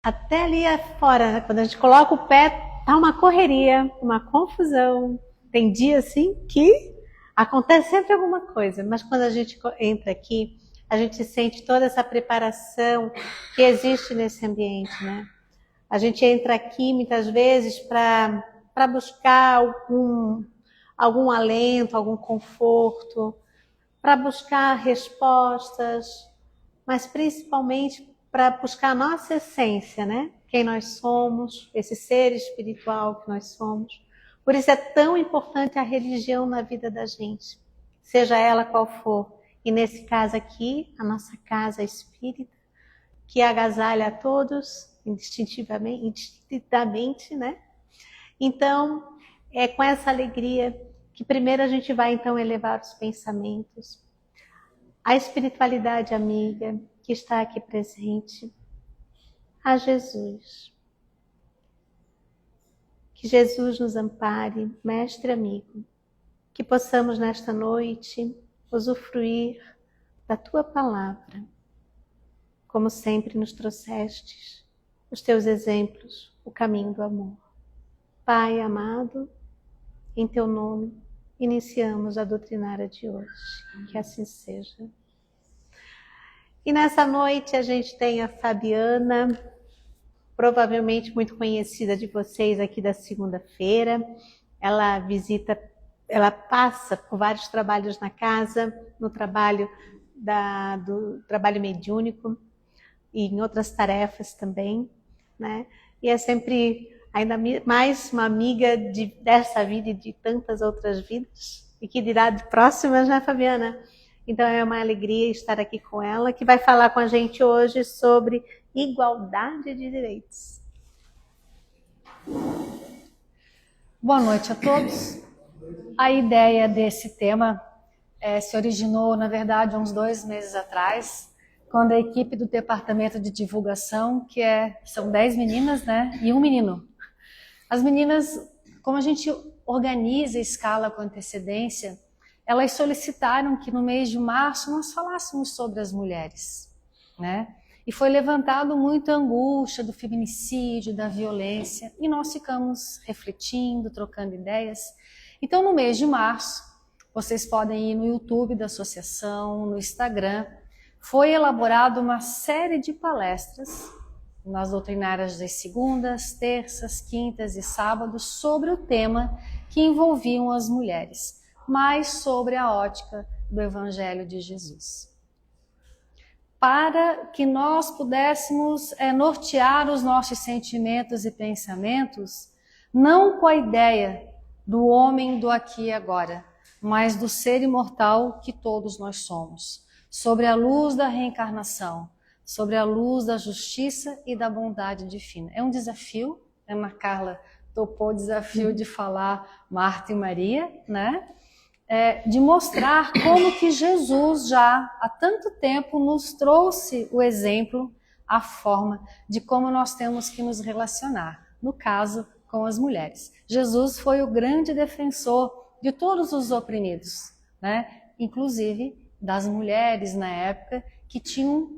Até ali fora, né? Quando a gente coloca o pé, tá uma correria, uma confusão. Tem dia assim que acontece sempre alguma coisa, mas quando a gente entra aqui, a gente sente toda essa preparação que existe nesse ambiente, né? A gente entra aqui muitas vezes para buscar algum alento, algum conforto, para buscar respostas, mas principalmente para buscar a nossa essência, né? Quem nós somos, esse ser espiritual que nós somos. Por isso é tão importante a religião na vida da gente, seja ela qual for. E nesse caso aqui, a nossa casa espírita, que agasalha a todos, indistintamente, né? Então, é com essa alegria que primeiro a gente vai então elevar os pensamentos, a espiritualidade amiga que está aqui presente, a Jesus. Que Jesus nos ampare, mestre amigo, que possamos nesta noite usufruir da tua palavra, como sempre nos trouxestes, os teus exemplos, o caminho do amor. Pai amado, em teu nome, iniciamos a doutrinária de hoje. Que assim seja. E nessa noite a gente tem a Fabiana, provavelmente muito conhecida de vocês aqui da segunda-feira. Ela passa por vários trabalhos na casa, no trabalho do trabalho mediúnico e em outras tarefas também, né? E é sempre ainda mais uma amiga dessa vida e de tantas outras vidas, e que dirá de próximas, né, Fabiana? Então é uma alegria estar aqui com ela, que vai falar com a gente hoje sobre igualdade de direitos. Boa noite a todos. A ideia desse tema se originou, na verdade, há uns 2 meses atrás, quando a equipe do departamento de divulgação, são 10 meninas, né, e um menino. As meninas, como a gente organiza a escala com antecedência, elas solicitaram que no mês de março nós falássemos sobre as mulheres, né? E foi levantado muita angústia do feminicídio, da violência, e nós ficamos refletindo, trocando ideias. Então, no mês de março, vocês podem ir no YouTube da associação, no Instagram, foi elaborada uma série de palestras nas doutrinárias das segundas, terças, quintas e sábados sobre o tema que envolviam as mulheres, mas sobre a ótica do Evangelho de Jesus. Para que nós pudéssemos nortear os nossos sentimentos e pensamentos, não com a ideia do homem do aqui e agora, mas do ser imortal que todos nós somos, sobre a luz da reencarnação, sobre a luz da justiça e da bondade divina. É um desafio, a Ana Carla topou o desafio de falar Marta e Maria, né? De mostrar como que Jesus já há tanto tempo nos trouxe o exemplo, a forma de como nós temos que nos relacionar, no caso, com as mulheres. Jesus foi o grande defensor de todos os oprimidos, né? Inclusive das mulheres na época que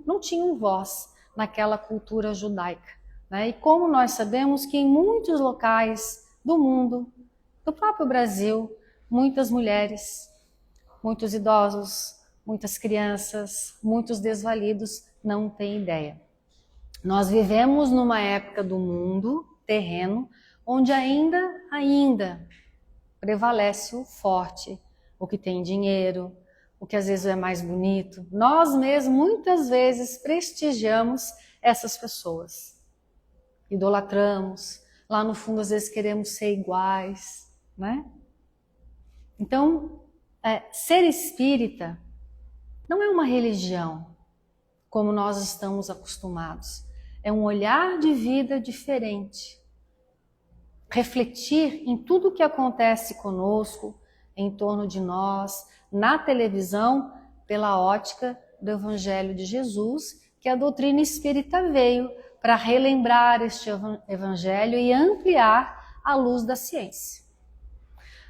não tinham voz naquela cultura judaica, né? E como nós sabemos que em muitos locais do mundo, do próprio Brasil, muitas mulheres, muitos idosos, muitas crianças, muitos desvalidos não têm ideia. Nós vivemos numa época do mundo terreno onde ainda prevalece o forte, o que tem dinheiro, o que às vezes é mais bonito. Nós mesmos muitas vezes prestigiamos essas pessoas, idolatramos, lá no fundo às vezes queremos ser iguais, né? Então, ser espírita não é uma religião, como nós estamos acostumados. É um olhar de vida diferente. Refletir em tudo o que acontece conosco, em torno de nós, na televisão, pela ótica do Evangelho de Jesus, que a doutrina espírita veio para relembrar este Evangelho e ampliar a luz da ciência.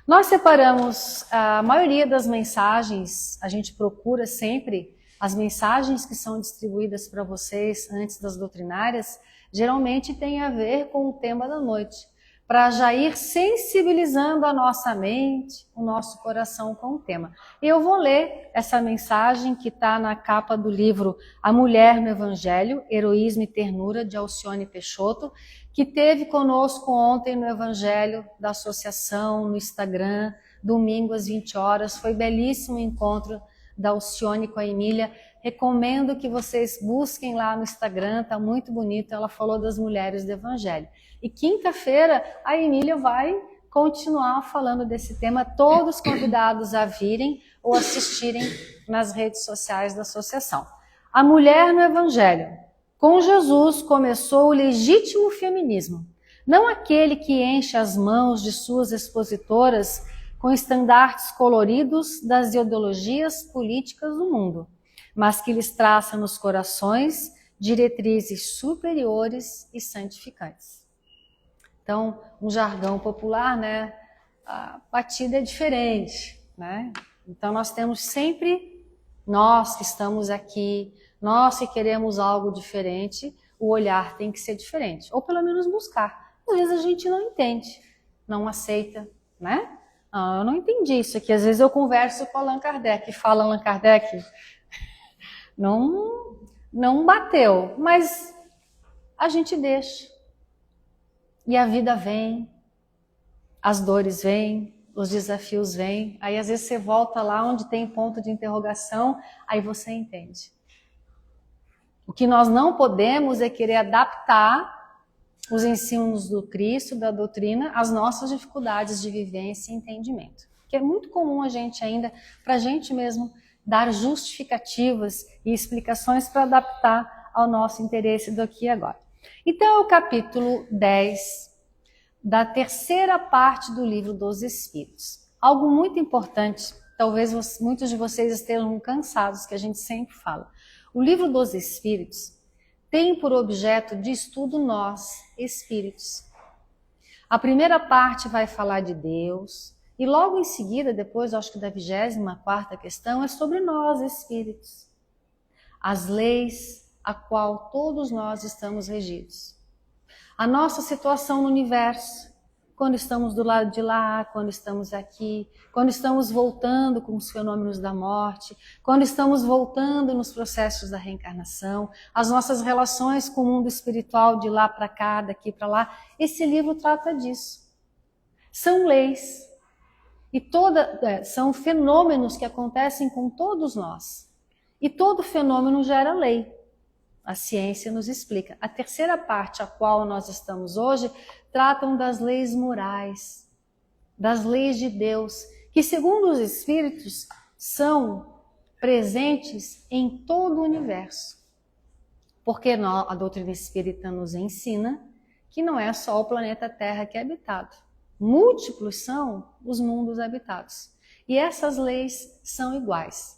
Nós separamos a maioria das mensagens, a gente procura sempre as mensagens que são distribuídas para vocês antes das doutrinárias, Geralmente tem a ver com o tema da noite, para já ir sensibilizando a nossa mente, o nosso coração com o tema. E eu vou ler essa mensagem que está na capa do livro A Mulher no Evangelho, Heroísmo e Ternura, de Alcione Peixoto, que teve conosco ontem no Evangelho da Associação, no Instagram, domingo às 20 horas. Foi belíssimo o encontro da Alcione com a Emília. Recomendo que vocês busquem lá no Instagram, está muito bonito. Ela falou das mulheres do Evangelho. E quinta-feira a Emília vai continuar falando desse tema, todos convidados a virem ou assistirem nas redes sociais da associação. A mulher no Evangelho. Com Jesus começou o legítimo feminismo, não aquele que enche as mãos de suas expositoras com estandartes coloridos das ideologias políticas do mundo, mas que lhes traça nos corações diretrizes superiores e santificantes. Então, um jargão popular, né? A batida é diferente, né? Então, nós temos sempre, nós que estamos aqui, nós que queremos algo diferente, o olhar tem que ser diferente, ou pelo menos buscar. Às vezes a gente não entende, não aceita, né? Eu não entendi isso aqui. Às vezes eu converso com Allan Kardec, fala Allan Kardec, não bateu, mas a gente deixa. E a vida vem, as dores vêm, os desafios vêm, aí às vezes você volta lá onde tem ponto de interrogação, aí você entende. O que nós não podemos é querer adaptar os ensinos do Cristo, da doutrina, às nossas dificuldades de vivência e entendimento. Que é muito comum a gente ainda, para a gente mesmo, dar justificativas e explicações para adaptar ao nosso interesse do aqui e agora. Então é o capítulo 10 da terceira parte do livro dos Espíritos. Algo muito importante, talvez muitos de vocês estejam cansados, que a gente sempre fala. O livro dos Espíritos tem por objeto de estudo nós, espíritos. A primeira parte vai falar de Deus, e logo em seguida, depois, acho que da 24ª questão, é sobre nós, espíritos. As leis a qual todos nós estamos regidos. A nossa situação no universo, quando estamos do lado de lá, quando estamos aqui, quando estamos voltando com os fenômenos da morte, quando estamos voltando nos processos da reencarnação, as nossas relações com o mundo espiritual de lá para cá, daqui para lá. Esse livro trata disso. São leis e são fenômenos que acontecem com todos nós. E todo fenômeno gera lei. A ciência nos explica. A terceira parte, a qual nós estamos hoje, tratam das leis morais, das leis de Deus, que segundo os espíritos são presentes em todo o universo. Porque a doutrina espírita nos ensina que não é só o planeta Terra que é habitado. Múltiplos são os mundos habitados. E essas leis são iguais.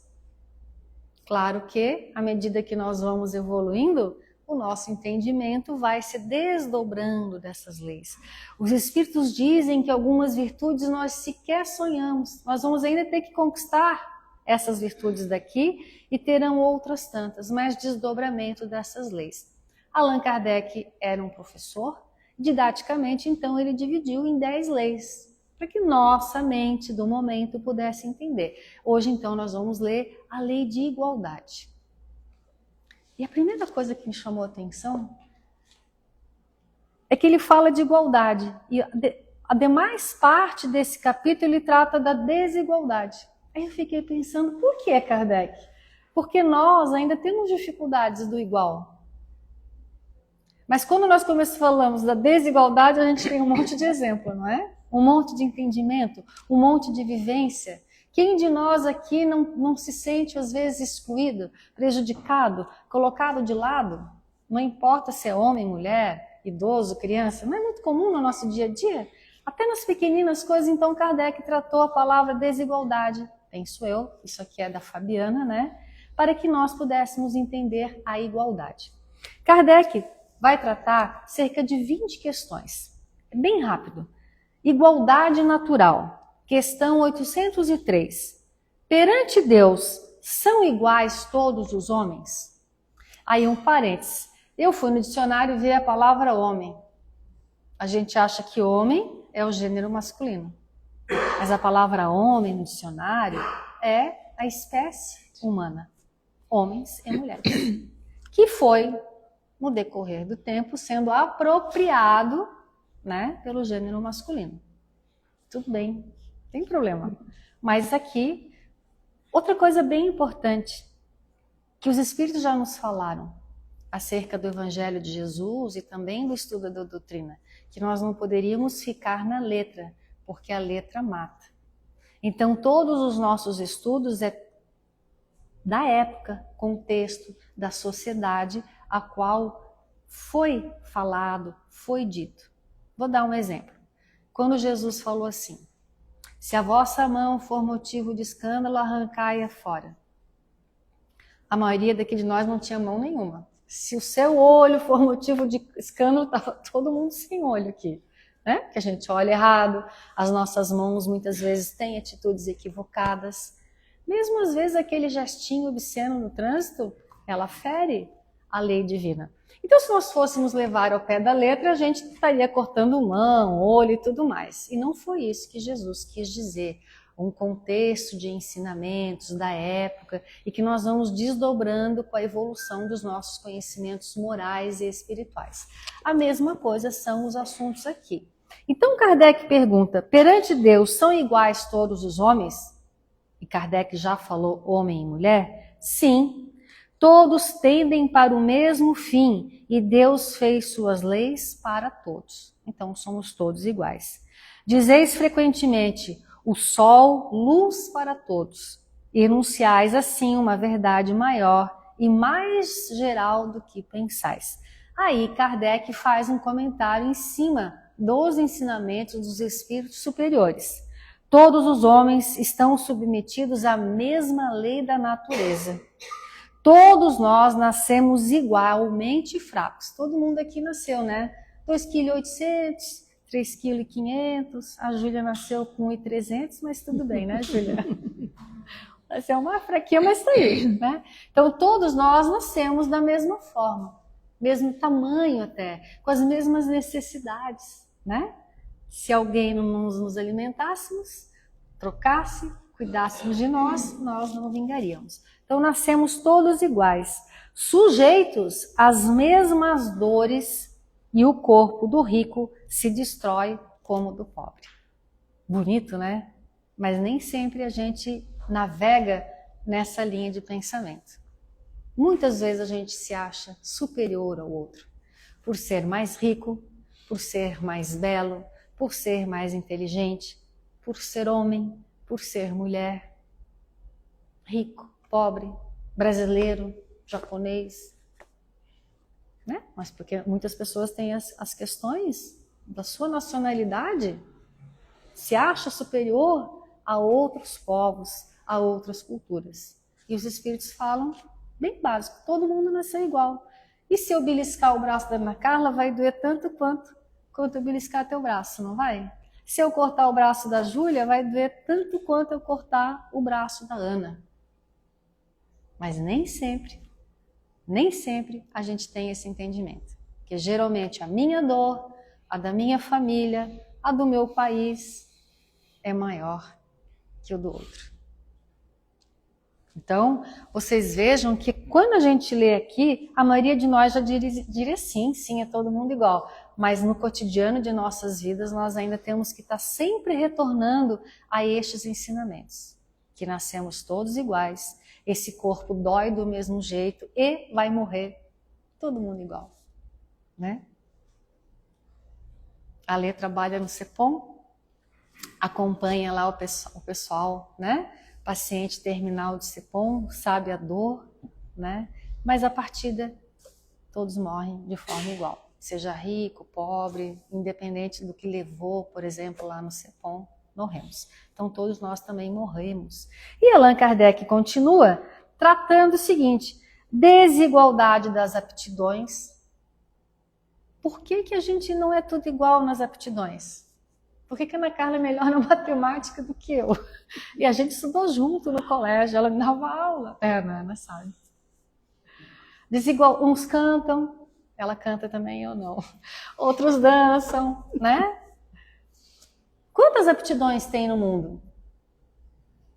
Claro que, à medida que nós vamos evoluindo, o nosso entendimento vai se desdobrando dessas leis. Os espíritos dizem que algumas virtudes nós sequer sonhamos. Nós vamos ainda ter que conquistar essas virtudes daqui e terão outras tantas, mais desdobramento dessas leis. Allan Kardec era um professor, didaticamente, então ele dividiu em 10 leis, para que nossa mente do momento pudesse entender. Hoje, então, nós vamos ler a lei de igualdade. E a primeira coisa que me chamou a atenção é que ele fala de igualdade. E a demais parte desse capítulo ele trata da desigualdade. Aí eu fiquei pensando, por que, Kardec? Porque nós ainda temos dificuldades do igual. Mas quando nós falamos da desigualdade, a gente tem um monte de exemplo, não é? Um monte de entendimento, um monte de vivência. Quem de nós aqui não se sente, às vezes, excluído, prejudicado, colocado de lado? Não importa se é homem, mulher, idoso, criança, não é muito comum no nosso dia a dia? Até nas pequeninas coisas, então, Kardec tratou a palavra desigualdade, penso eu, isso aqui é da Fabiana, né? Para que nós pudéssemos entender a igualdade. Kardec vai tratar cerca de 20 questões, é bem rápido. Igualdade natural, questão 803. Perante Deus, são iguais todos os homens? Aí um parênteses. Eu fui no dicionário e vi a palavra homem. A gente acha que homem é o gênero masculino. Mas a palavra homem no dicionário é a espécie humana. Homens e mulheres. Que foi, no decorrer do tempo, sendo apropriado, né, pelo gênero masculino. Tudo bem, não tem problema. Mas aqui, outra coisa bem importante, que os Espíritos já nos falaram acerca do Evangelho de Jesus e também do estudo da doutrina, que nós não poderíamos ficar na letra, porque a letra mata. Então, todos os nossos estudos é da época, contexto, da sociedade a qual foi falado, foi dito. Vou dar um exemplo. Quando Jesus falou assim, se a vossa mão for motivo de escândalo, arrancai-a fora. A maioria daqui de nós não tinha mão nenhuma. Se o seu olho for motivo de escândalo, estava todo mundo sem olho aqui. Né? Que a gente olha errado, as nossas mãos muitas vezes têm atitudes equivocadas. Mesmo às vezes aquele gestinho obsceno no trânsito, ela fere a lei divina. Então, se nós fôssemos levar ao pé da letra, a gente estaria cortando mão, olho e tudo mais. E não foi isso que Jesus quis dizer. Um contexto de ensinamentos da época e que nós vamos desdobrando com a evolução dos nossos conhecimentos morais e espirituais. A mesma coisa são os assuntos aqui. Então Kardec pergunta, perante Deus são iguais todos os homens? E Kardec já falou homem e mulher? Sim, todos tendem para o mesmo fim e Deus fez suas leis para todos. Então somos todos iguais. Dizeis frequentemente, o sol, luz para todos. E enunciais assim uma verdade maior e mais geral do que pensais. Aí Kardec faz um comentário em cima dos ensinamentos dos espíritos superiores. Todos os homens estão submetidos à mesma lei da natureza. Todos nós nascemos igualmente fracos. Todo mundo aqui nasceu, né? 2,8 kg, 3,5 kg. A Júlia nasceu com 1,300, mas tudo bem, né, Júlia? Nasceu uma fraquinha, mas tá aí, né? Então, todos nós nascemos da mesma forma, mesmo tamanho até, com as mesmas necessidades, né? Se alguém não nos alimentássemos, trocasse, cuidássemos de nós, nós não vingaríamos. Então, nascemos todos iguais, sujeitos às mesmas dores e o corpo do rico se destrói como o do pobre. Bonito, né? Mas nem sempre a gente navega nessa linha de pensamento. Muitas vezes a gente se acha superior ao outro, por ser mais rico, por ser mais belo, por ser mais inteligente, por ser homem, por ser mulher, rico, pobre, brasileiro, japonês, né? Mas porque muitas pessoas têm as questões da sua nacionalidade, se acha superior a outros povos, a outras culturas. E os espíritos falam bem básico, todo mundo nasceu igual. E se eu beliscar o braço da Ana Carla, vai doer tanto quanto eu beliscar teu braço, não vai? Se eu cortar o braço da Júlia, vai doer tanto quanto eu cortar o braço da Ana. Mas nem sempre a gente tem esse entendimento. Porque geralmente a minha dor, a da minha família, a do meu país é maior que o do outro. Então, vocês vejam que quando a gente lê aqui, a maioria de nós já diria sim, é todo mundo igual. Mas no cotidiano de nossas vidas, nós ainda temos que estar sempre retornando a estes ensinamentos. Que nascemos todos iguais, esse corpo dói do mesmo jeito e vai morrer todo mundo igual. Né? A Lê trabalha no CEPOM, acompanha lá o pessoal, né? Paciente terminal de CEPOM, sabe a dor, né? Mas a partida, todos morrem de forma igual. Seja rico, pobre, independente do que levou, por exemplo, lá no CEPOM, morremos. Então todos nós também morremos. E Allan Kardec continua tratando o seguinte, desigualdade das aptidões. Por que a gente não é tudo igual nas aptidões? Por que a Ana Carla é melhor na matemática do que eu? E a gente estudou junto no colégio, ela me dava aula. Ana sabe. Uns cantam, Ela canta também, eu não. Outros dançam, né? Quantas aptidões tem no mundo?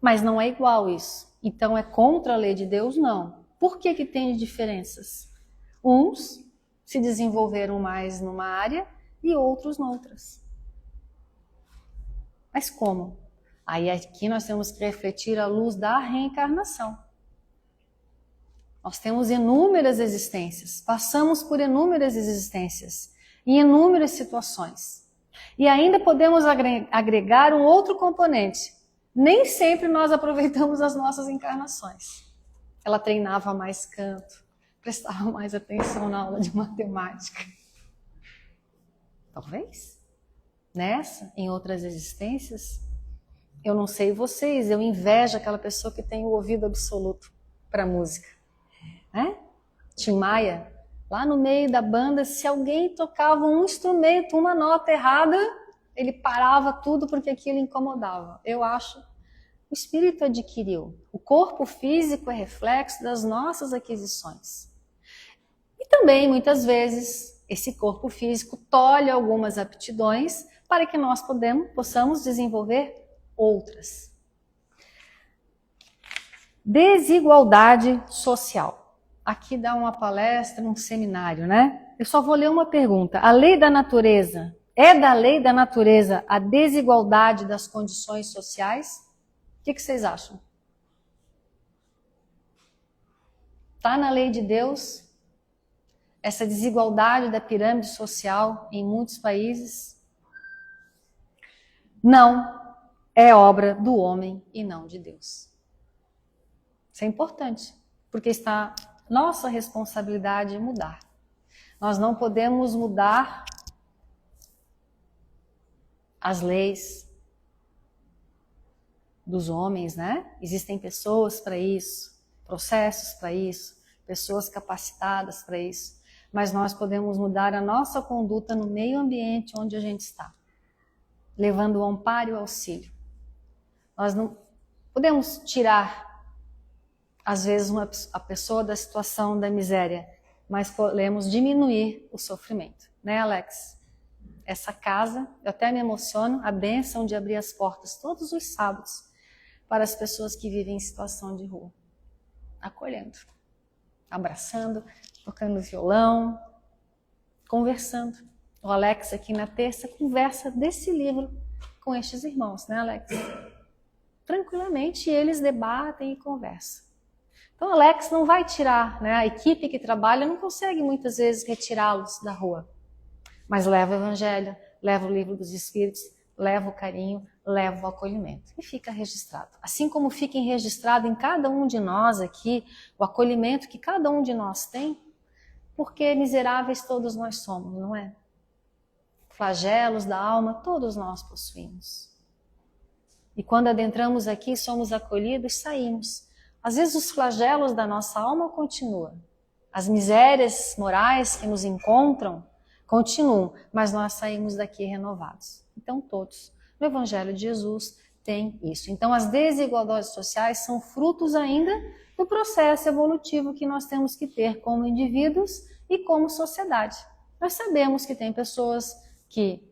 Mas não é igual isso. Então é contra a lei de Deus? Não. Por que que tem diferenças? Uns se desenvolveram mais numa área e outros noutras. Mas como? Aí aqui nós temos que refletir à luz da reencarnação. Nós temos inúmeras existências, passamos por inúmeras existências, em inúmeras situações. E ainda podemos agregar um outro componente. Nem sempre nós aproveitamos as nossas encarnações. Ela treinava mais canto, prestava mais atenção na aula de matemática. Talvez. Nessa, em outras existências, eu não sei vocês, eu invejo aquela pessoa que tem o ouvido absoluto para música. Né? Tim Maia, lá no meio da banda, se alguém tocava um instrumento, uma nota errada, ele parava tudo porque aquilo incomodava. Eu acho, o espírito adquiriu. O corpo físico é reflexo das nossas aquisições. E também, muitas vezes, esse corpo físico tolhe algumas aptidões para que nós possamos desenvolver outras. Desigualdade social. Aqui dá uma palestra, um seminário, né? Eu só vou ler uma pergunta. A lei da natureza, é da lei da natureza a desigualdade das condições sociais? O que vocês acham? Está na lei de Deus essa desigualdade da pirâmide social em muitos países? Não, é obra do homem e não de Deus. Isso é importante, porque está nossa responsabilidade mudar. Nós não podemos mudar as leis dos homens, né? Existem pessoas para isso, processos para isso, pessoas capacitadas para isso. Mas nós podemos mudar a nossa conduta no meio ambiente onde a gente está, levando o amparo e o auxílio. Nós não podemos tirar às vezes a pessoa da situação da miséria, mas podemos diminuir o sofrimento. Né, Alex? Essa casa, eu até me emociono, a bênção de abrir as portas todos os sábados para as pessoas que vivem em situação de rua. Acolhendo, abraçando, tocando violão, conversando. O Alex aqui na terça conversa desse livro com estes irmãos, né, Alex? Tranquilamente eles debatem e conversam. Então, o Alex não vai tirar, né? A equipe que trabalha não consegue muitas vezes retirá-los da rua. Mas leva o evangelho, leva o livro dos Espíritos, leva o carinho, leva o acolhimento. E fica registrado. Assim como fica registrado em cada um de nós aqui, o acolhimento que cada um de nós tem, porque miseráveis todos nós somos, não é? Flagelos da alma, todos nós possuímos. E quando adentramos aqui, somos acolhidos, saímos. Às vezes os flagelos da nossa alma continuam. As misérias morais que nos encontram continuam, mas nós saímos daqui renovados. Então todos, no Evangelho de Jesus, tem isso. Então as desigualdades sociais são frutos ainda do processo evolutivo que nós temos que ter como indivíduos e como sociedade. Nós sabemos que tem pessoas que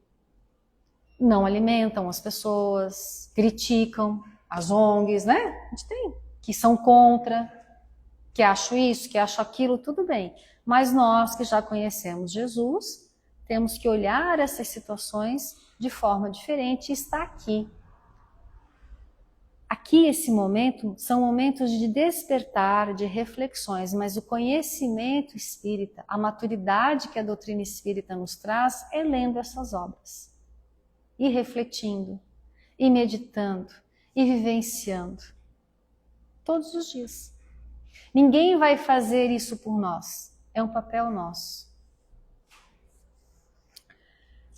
não alimentam as pessoas, criticam as ONGs, né? A gente tem, que são contra, que acham isso, que acham aquilo, tudo bem. Mas nós que já conhecemos Jesus, temos que olhar essas situações de forma diferente e estar aqui. Aqui, esse momento, são momentos de despertar, de reflexões, mas o conhecimento espírita, a maturidade que a doutrina espírita nos traz, é lendo essas obras. E refletindo, e meditando, e vivenciando. Todos os dias. Ninguém vai fazer isso por nós. É um papel nosso.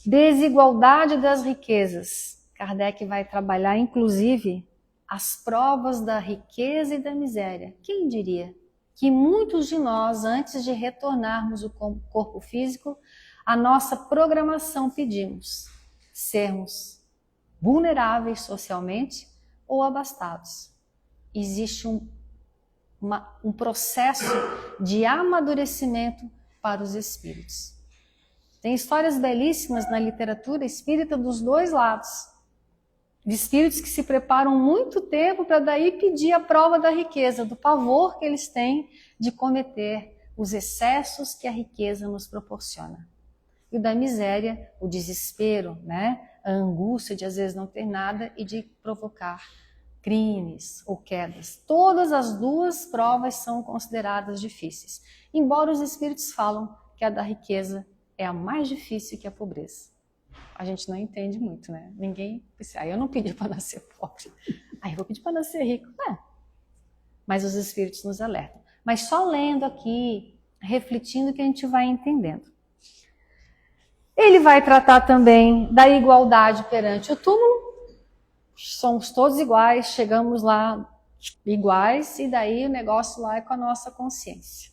Desigualdade das riquezas. Kardec vai trabalhar, inclusive, as provas da riqueza e da miséria. Quem diria que muitos de nós, antes de retornarmos ao corpo físico, a nossa programação pedimos sermos vulneráveis socialmente ou abastados. Existe um processo de amadurecimento para os espíritos. Tem histórias belíssimas na literatura espírita dos dois lados. De espíritos que se preparam muito tempo para daí pedir a prova da riqueza, do pavor que eles têm de cometer os excessos que a riqueza nos proporciona. E o da miséria, o desespero, né? A angústia de às vezes não ter nada e de provocar crimes ou quedas. Todas as duas provas são consideradas difíceis. Embora os espíritos falam que a da riqueza é a mais difícil que a pobreza. A gente não entende muito, né? Ninguém pensa, eu não pedi para nascer pobre, eu vou pedir para nascer rico. Mas os espíritos nos alertam. Mas só lendo aqui, refletindo, que a gente vai entendendo. Ele vai tratar também da igualdade perante o túmulo. Somos todos iguais, chegamos lá iguais, e daí o negócio lá é com a nossa consciência,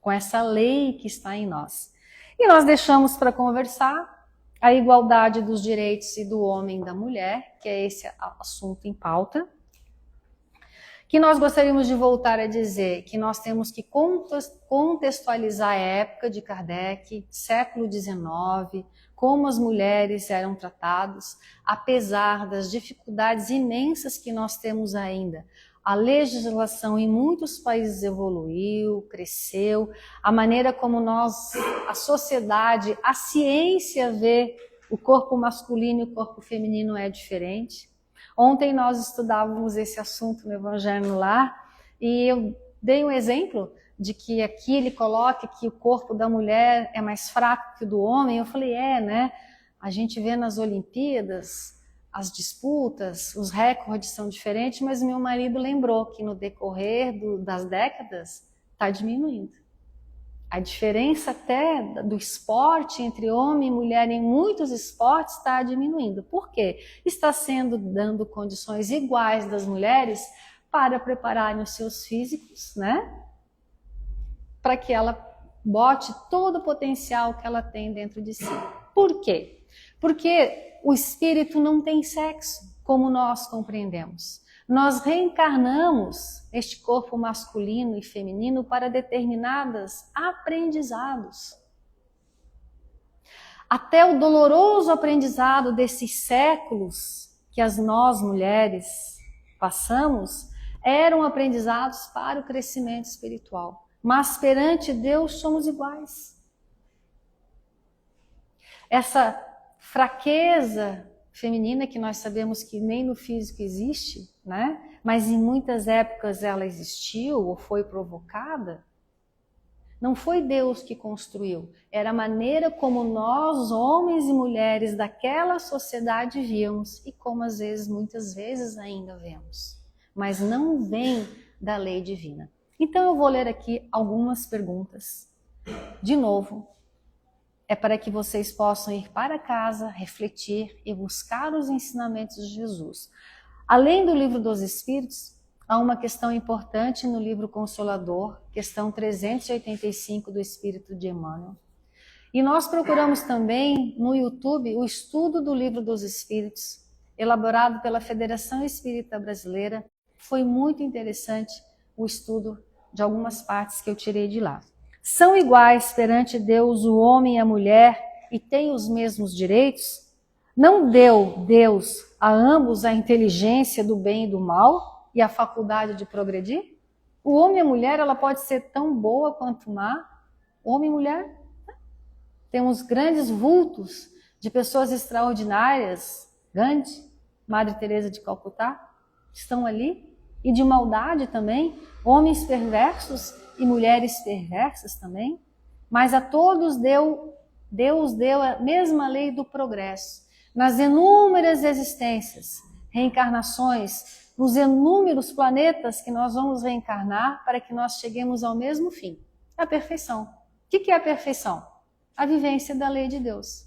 com essa lei que está em nós. E nós deixamos para conversar a igualdade dos direitos e do homem e da mulher, que é esse assunto em pauta, que nós gostaríamos de voltar a dizer que nós temos que contextualizar a época de Kardec, século XIX, como as mulheres eram tratadas, apesar das dificuldades imensas que nós temos ainda. A legislação em muitos países evoluiu, cresceu, a maneira como a sociedade, a ciência vê o corpo masculino e o corpo feminino é diferente. Ontem nós estudávamos esse assunto no Evangelho no Lar e eu dei um exemplo de que aqui ele coloca que o corpo da mulher é mais fraco que o do homem. Eu falei, né? A gente vê nas Olimpíadas as disputas, os recordes são diferentes, mas meu marido lembrou que no decorrer das décadas está diminuindo. A diferença até do esporte entre homem e mulher em muitos esportes está diminuindo. Por quê? Está dando condições iguais das mulheres para prepararem os seus físicos, né? Para que ela bote todo o potencial que ela tem dentro de si. Por quê? Porque o espírito não tem sexo, como nós compreendemos. Nós reencarnamos este corpo masculino e feminino para determinados aprendizados. Até o doloroso aprendizado desses séculos que nós mulheres passamos, eram aprendizados para o crescimento espiritual. Mas perante Deus somos iguais. Essa fraqueza feminina que nós sabemos que nem no físico existe, né? Mas em muitas épocas ela existiu ou foi provocada, não foi Deus que construiu, era a maneira como nós, homens e mulheres daquela sociedade víamos e como às vezes, muitas vezes ainda vemos, mas não vem da lei divina. Então eu vou ler aqui algumas perguntas, de novo, é para que vocês possam ir para casa, refletir e buscar os ensinamentos de Jesus. Além do livro dos Espíritos, há uma questão importante no livro Consolador, questão 385 do Espírito de Emmanuel. E nós procuramos também no YouTube o estudo do livro dos Espíritos, elaborado pela Federação Espírita Brasileira. Foi muito interessante o estudo de algumas partes que eu tirei de lá. São iguais perante Deus o homem e a mulher e têm os mesmos direitos? Não deu Deus a ambos a inteligência do bem e do mal e a faculdade de progredir? O homem e a mulher, ela pode ser tão boa quanto má. Homem e mulher. Temos grandes vultos de pessoas extraordinárias, Gandhi, Madre Teresa de Calcutá, estão ali. E de maldade também, homens perversos e mulheres perversas também. Mas a todos Deus deu a mesma lei do progresso. Nas inúmeras existências, reencarnações, nos inúmeros planetas que nós vamos reencarnar para que nós cheguemos ao mesmo fim, a perfeição. O que é a perfeição? A vivência da lei de Deus.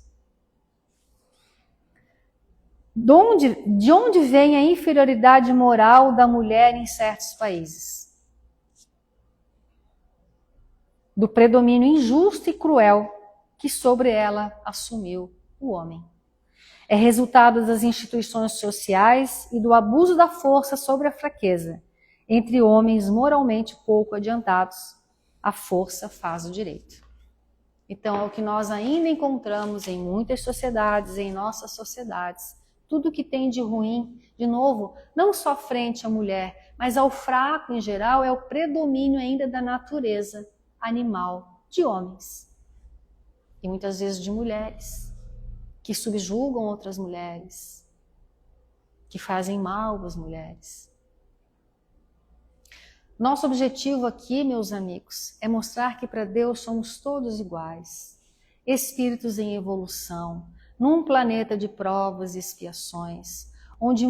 De onde vem a inferioridade moral da mulher em certos países? Do predomínio injusto e cruel que sobre ela assumiu o homem. É resultado das instituições sociais e do abuso da força sobre a fraqueza. Entre homens moralmente pouco adiantados, a força faz o direito. Então, é o que nós ainda encontramos em muitas sociedades, em nossas sociedades. Tudo que tem de ruim, de novo, não só frente à mulher, mas ao fraco em geral, é o predomínio ainda da natureza animal de homens. E muitas vezes de mulheres, que subjugam outras mulheres, que fazem mal às mulheres. Nosso objetivo aqui, meus amigos, é mostrar que para Deus somos todos iguais, espíritos em evolução, num planeta de provas e expiações, onde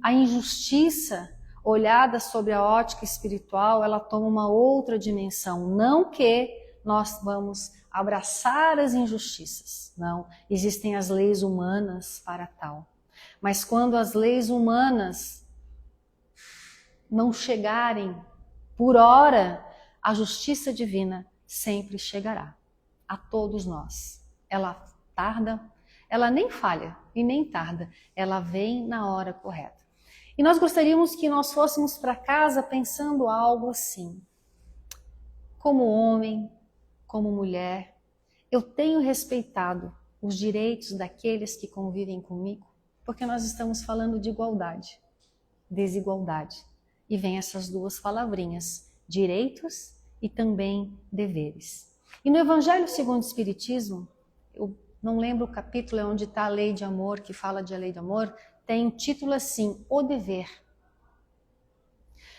a injustiça, olhada sobre a ótica espiritual, ela toma uma outra dimensão. Não que nós vamos abraçar as injustiças, não. Existem as leis humanas para tal. Mas quando as leis humanas não chegarem, por hora, a justiça divina sempre chegará a todos nós. Ela tarda, ela nem falha e nem tarda, ela vem na hora correta. E nós gostaríamos que nós fôssemos para casa pensando algo assim: como homem, como mulher, eu tenho respeitado os direitos daqueles que convivem comigo? Porque nós estamos falando de igualdade, desigualdade. E vem essas duas palavrinhas, direitos e também deveres. E no Evangelho segundo o Espiritismo, eu não lembro o capítulo onde está a lei de amor, que fala de a lei de amor, tem um título assim, o dever.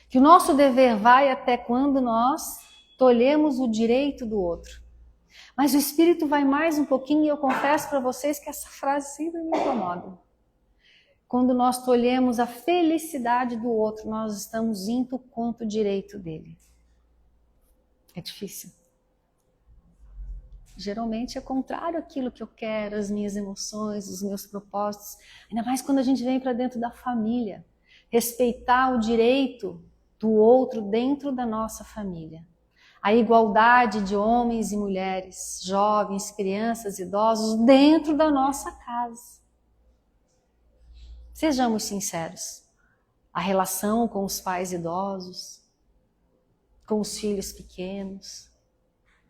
Que o nosso dever vai até quando nós tolhemos o direito do outro. Mas o Espírito vai mais um pouquinho, e eu confesso para vocês que essa frase sempre me incomoda. Quando nós tolhemos a felicidade do outro, nós estamos indo contra o direito dele. É difícil. Geralmente é contrário àquilo que eu quero, as minhas emoções, os meus propósitos. Ainda mais quando a gente vem para dentro da família. Respeitar o direito do outro dentro da nossa família. A igualdade de homens e mulheres, jovens, crianças, idosos, dentro da nossa casa. Sejamos sinceros, a relação com os pais idosos, com os filhos pequenos,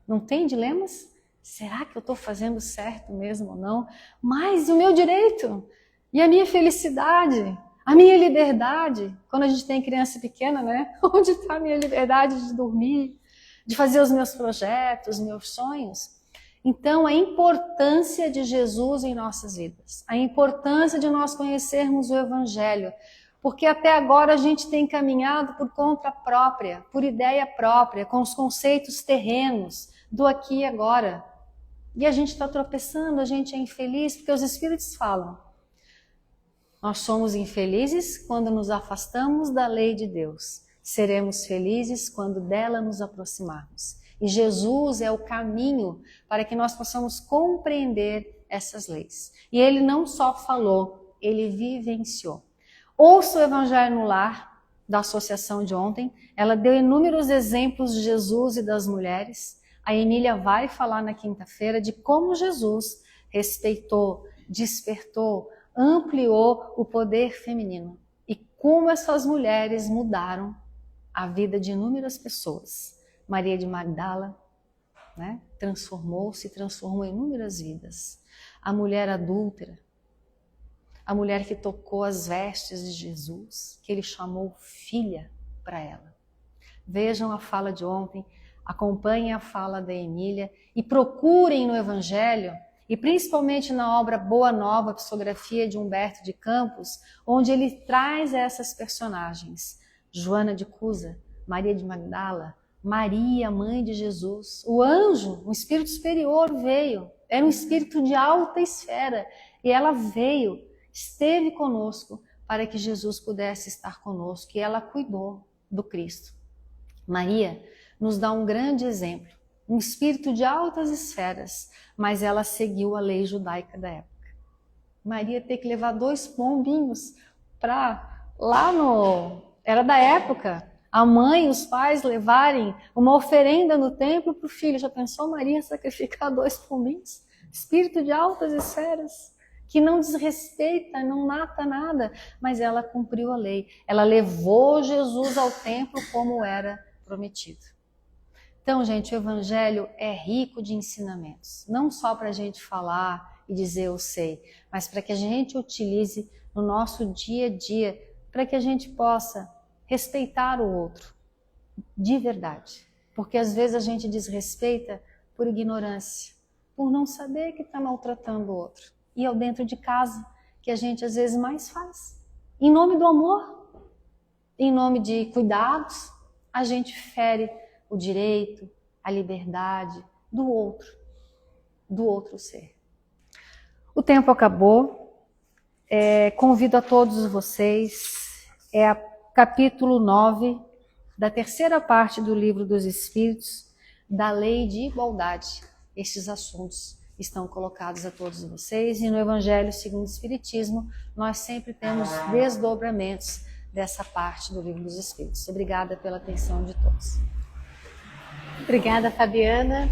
não tem dilemas? Será que eu estou fazendo certo mesmo ou não? Mas o meu direito e a minha felicidade, a minha liberdade, quando a gente tem criança pequena, né? Onde está a minha liberdade de dormir, de fazer os meus projetos, meus sonhos? Então, a importância de Jesus em nossas vidas, a importância de nós conhecermos o Evangelho, porque até agora a gente tem caminhado por conta própria, por ideia própria, com os conceitos terrenos do aqui e agora. E a gente está tropeçando, a gente é infeliz, porque os Espíritos falam. Nós somos infelizes quando nos afastamos da lei de Deus. Seremos felizes quando dela nos aproximarmos. E Jesus é o caminho para que nós possamos compreender essas leis. E ele não só falou, ele vivenciou. Ouça o Evangelho no Lar, da associação de ontem. Ela deu inúmeros exemplos de Jesus e das mulheres. A Emília vai falar na quinta-feira de como Jesus respeitou, despertou, ampliou o poder feminino. E como essas mulheres mudaram a vida de inúmeras pessoas. Maria de Magdala, né, transformou em inúmeras vidas. A mulher adúltera, a mulher que tocou as vestes de Jesus, que ele chamou filha para ela. Vejam a fala de ontem, acompanhem a fala da Emília e procurem no Evangelho, e principalmente na obra Boa Nova, psicografia de Humberto de Campos, onde ele traz essas personagens. Joana de Cusa, Maria de Magdala, Maria, mãe de Jesus. O anjo, um espírito superior veio, era um espírito de alta esfera, e ela veio, esteve conosco para que Jesus pudesse estar conosco, e ela cuidou do Cristo. Maria nos dá um grande exemplo, um espírito de altas esferas, mas ela seguiu a lei judaica da época. Maria tem que levar 2 pombinhos para lá no... Era da época. A mãe e os pais levarem uma oferenda no templo para o filho. Já pensou Maria sacrificar 2 pombinhos? Espírito de altas esferas, que não desrespeita, não mata nada, mas ela cumpriu a lei. Ela levou Jesus ao templo como era prometido. Então, gente, o Evangelho é rico de ensinamentos, não só para a gente falar e dizer eu sei, mas para que a gente utilize no nosso dia a dia, para que a gente possa respeitar o outro, de verdade. Porque às vezes a gente desrespeita por ignorância, por não saber que está maltratando o outro. E é o dentro de casa que a gente às vezes mais faz. Em nome do amor, em nome de cuidados, a gente fere o direito, a liberdade do outro ser. O tempo acabou. Convido a todos vocês, capítulo 9 da terceira parte do Livro dos Espíritos, da Lei de Igualdade. Estes assuntos estão colocados a todos vocês, e no Evangelho segundo o Espiritismo nós sempre temos desdobramentos dessa parte do Livro dos Espíritos. Obrigada pela atenção de todos. Obrigada, Fabiana.